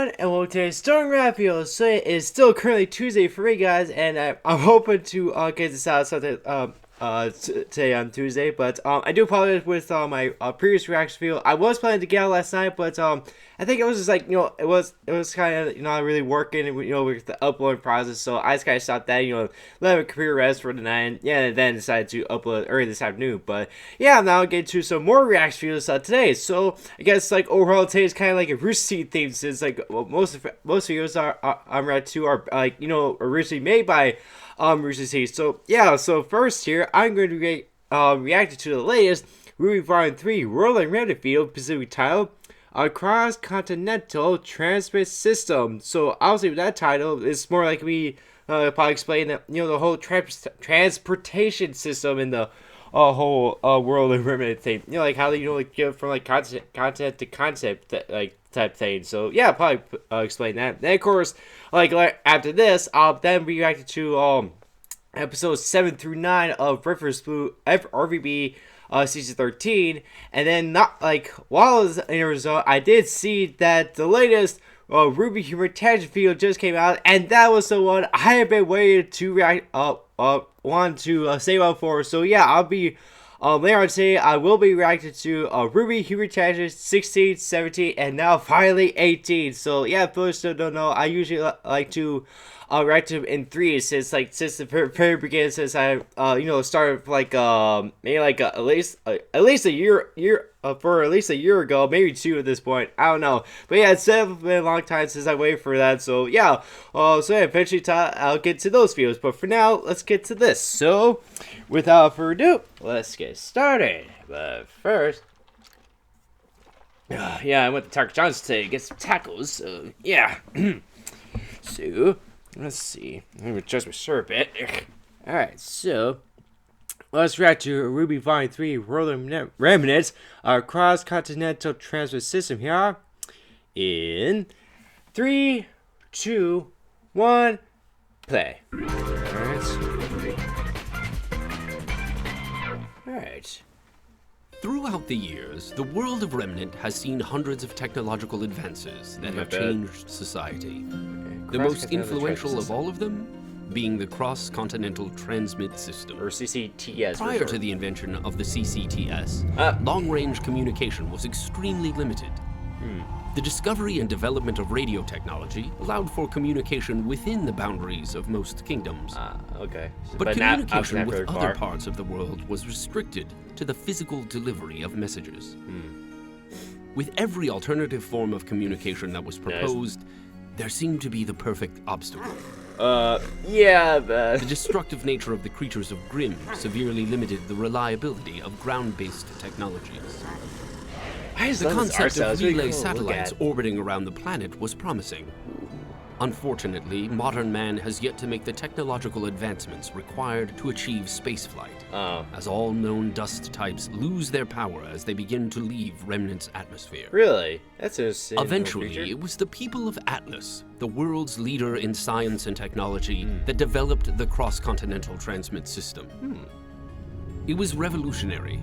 everyone, and welcome to today's Stormlight video. So it is still currently Tuesday for me, guys, and I'm hoping to get this out something today on Tuesday. But I do apologize with my previous reaction video. I was planning to get out last night, but I think it was just like, it was kind of not really working, with the uploading process. So I just kind of stopped that, let my computer rest for the night, and then decided to upload early this afternoon. But yeah, now I'll get to some more reaction videos today. So I guess like overall today is kind of like a Rooster Teeth theme, since like most videos I'm read to are like originally made by Rooster Teeth. So yeah, so first here I'm going to be reacting to the latest RWBY Volume 3 World and Remnant video, specifically titled Across Continental Transmit System. So obviously with that title, it's more like we probably explain that the whole transportation system in the whole World and Remnant thing. Like how they like get from like content to concept type thing. So yeah, I'll probably explain that. Then of course, like after this, I'll then be reacting to episodes 7 through 9 of Reference Blue RWBY season 13, and then while I was in the result, I did see that the latest RWBY Humor Tangent video just came out, and that was the one I have been waiting to react save up for. So yeah, I'll be later on today, I will be reacting to RWBY Humor Tangent 16, 17, and now finally 18. So yeah, if you still don't know, I usually like to react to them in threes, since the very beginning, since I started maybe at least a year for at least a year ago, maybe two at this point, I don't know. But yeah, it's definitely been a long time since I waited for that. So yeah, so yeah, eventually I'll get to those videos. But for now, let's get to this. So without further ado, let's get started. But first, yeah, I went to Taco John's today to get some tacos. So yeah, so let's see. Let me adjust my shirt a bit. Alright, so let's react to RWBY Volume 3 World and Remnant Across Continental Transmit System here in 3, 2, 1, play. Alright. Throughout the years, the world of Remnant has seen hundreds of technological advances that have changed society. The most influential of all of them being the Cross-Continental Transmit System. Or CCTS. Prior to the invention of the CCTS, long-range communication was extremely limited. The discovery and development of radio technology allowed for communication within the boundaries of most kingdoms. Okay. But communication with other parts of the world was restricted to the physical delivery of messages. With every alternative form of communication that was proposed, there seemed to be the perfect obstacle. Yeah, but the destructive nature of the creatures of Grimm severely limited the reliability of ground-based technologies. The concept of relay satellites orbiting around the planet was promising. Unfortunately, modern man has yet to make the technological advancements required to achieve spaceflight, as all known dust types lose their power as they begin to leave Remnant's atmosphere. Really? That's interesting. Eventually, it was the people of Atlas, the world's leader in science and technology, that developed the Cross-Continental Transmit System. It was revolutionary.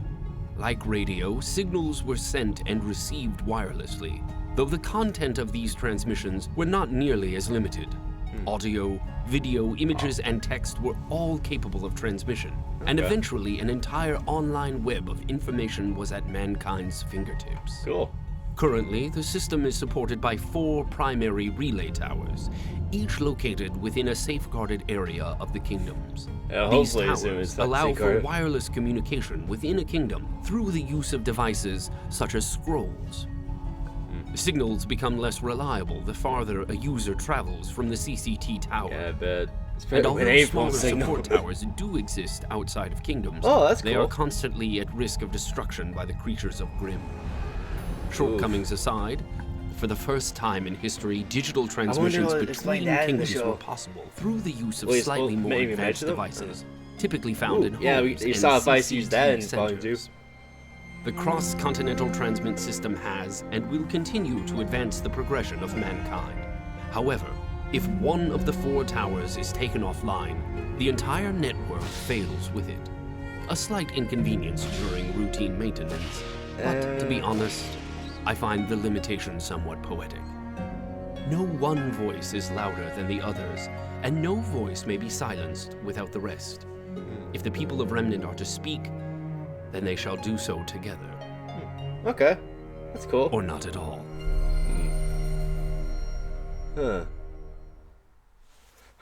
Like radio, signals were sent and received wirelessly, though the content of these transmissions were not nearly as limited. Audio, video, images, and text were all capable of transmission, and eventually an entire online web of information was at mankind's fingertips. Cool. Currently, the system is supported by 4 primary relay towers, each located within a safeguarded area of the kingdoms. These towers allow for wireless communication within a kingdom through the use of devices such as scrolls. Signals become less reliable the farther a user travels from the CCT tower. Yeah, but and although smaller support towers do exist outside of kingdoms, they are constantly at risk of destruction by the creatures of Grimm. Shortcomings aside, for the first time in history, digital transmissions between kingdoms were possible through the use of slightly more advanced devices, typically found in homes you saw Vice use that in Volume 2. The Cross-Continental Transmit System has and will continue to advance the progression of mankind. However, if one of the 4 towers is taken offline, the entire network fails with it. A slight inconvenience during routine maintenance, but to be honest, I find the limitation somewhat poetic. No one voice is louder than the others, and no voice may be silenced without the rest. If the people of Remnant are to speak, then they shall do so together. Okay, that's cool. Or not at all. Huh.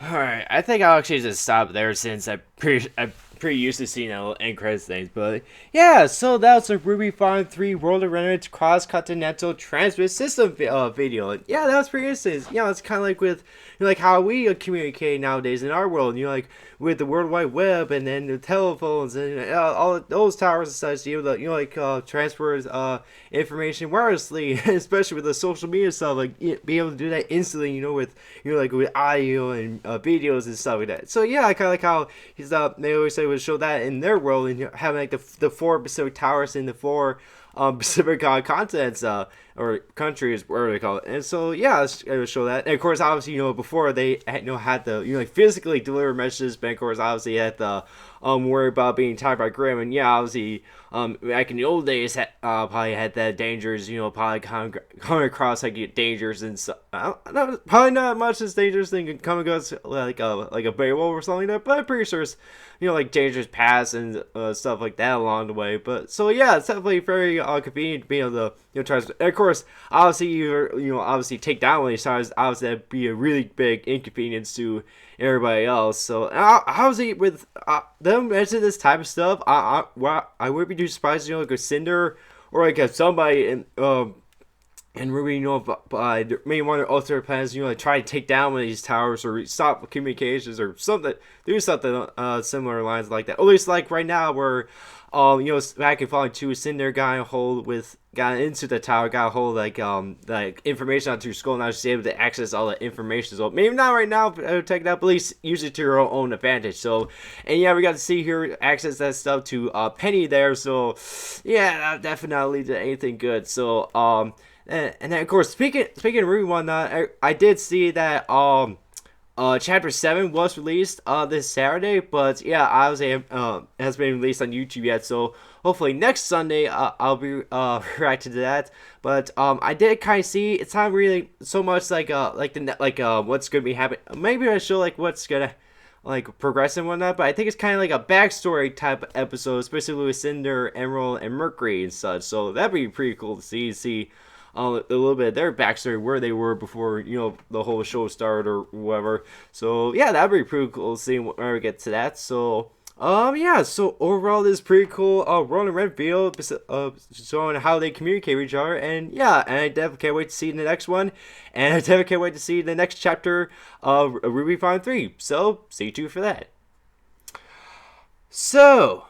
Alright, I think I'll actually just stop there since I'm pretty used to seeing little end credits things. But yeah, so that was the RWBY Farm 3 World of Remnant Cross-Continental Transmit System video. And yeah, that was pretty interesting. You know, it's kind of like with like how we communicate nowadays in our world. You know, like with the World Wide Web and then the telephones and all those towers and such. You know, transfer information wirelessly, especially with the social media stuff. Like be able to do that instantly. You know, with like with audio and videos and stuff like that. So yeah, I kind of like how they always say would show that in their world and having like the 4 Pacific towers in the 4 Pacific continents or countries, whatever they call it. And so yeah, it would show that. And of course, obviously, you know, before they had to like physically deliver messages, but of course, obviously had to worry about being tied by Grimm. And yeah, obviously, back in the old days, probably had that dangers, you know, probably coming across like dangers and stuff. Probably not much as dangerous thing coming across like a Beowulf or something like that. But I'm pretty sure it's, you know, like dangerous paths and stuff like that along the way. But so yeah, it's definitely very convenient to be able to, you know, try. And of course, obviously obviously take down one of these towers. Obviously, that'd be a really big inconvenience to everybody else. So obviously with them mentioning this type of stuff, I wouldn't be too surprised, you know, like a Cinder or like if somebody in RWBY, you know, maybe one of their alternate plans, you know, like try to take down one of these towers or stop communications or something, do something similar lines like that. At least like right now, where you know, back in Fallout 2, Cinder got into the tower, got a hold of like information onto your skull, and I was able to access all the information. So maybe not right now, but take it up, at least use it to your own advantage. So, and yeah, we got to see here access that stuff to Penny there. So yeah, that definitely did anything good. So and then of course speaking of RWBY and whatnot, I did see that Chapter 7 was released this Saturday, but yeah, obviously has been released on YouTube yet, so hopefully next Sunday I'll be reacting to that. But I did kind of see it's not really so much like what's gonna be happening. Maybe I show like what's gonna like progress and whatnot, but I think it's kind of like a backstory type episode, especially with Cinder, Emerald, and Mercury and such. So that'd be pretty cool to see a little bit of their backstory, where they were before, you know, the whole show started or whatever. So yeah, that'd be pretty cool seeing whenever we get to that. So yeah, so overall this is pretty cool World of Red video showing how they communicate with each other. And yeah, and I definitely can't wait to see the next one, and I definitely can't wait to see the next chapter of RWBY Farm 3. So stay tuned for that. So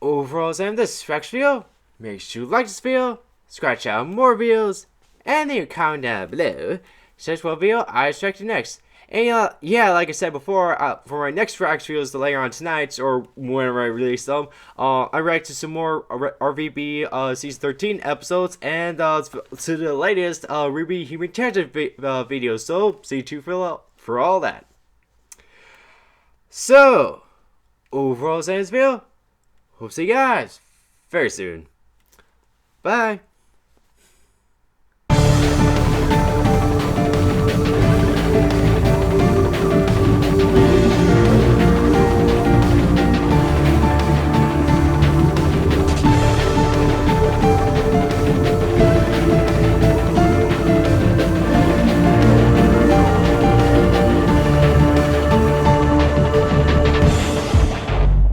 overall, as I end this reaction video, make sure you like this video, scratch out more videos, and leave a comment down below. Such what video I expect you next. And yeah, like I said before, for my next reaction videos later on tonight, or whenever I release them, I react to some more RWBY Season 13 episodes, and to the latest RWBY Human Tangent videos. So stay tuned for all that. So overall, this video. Hope to see you guys very soon. Bye.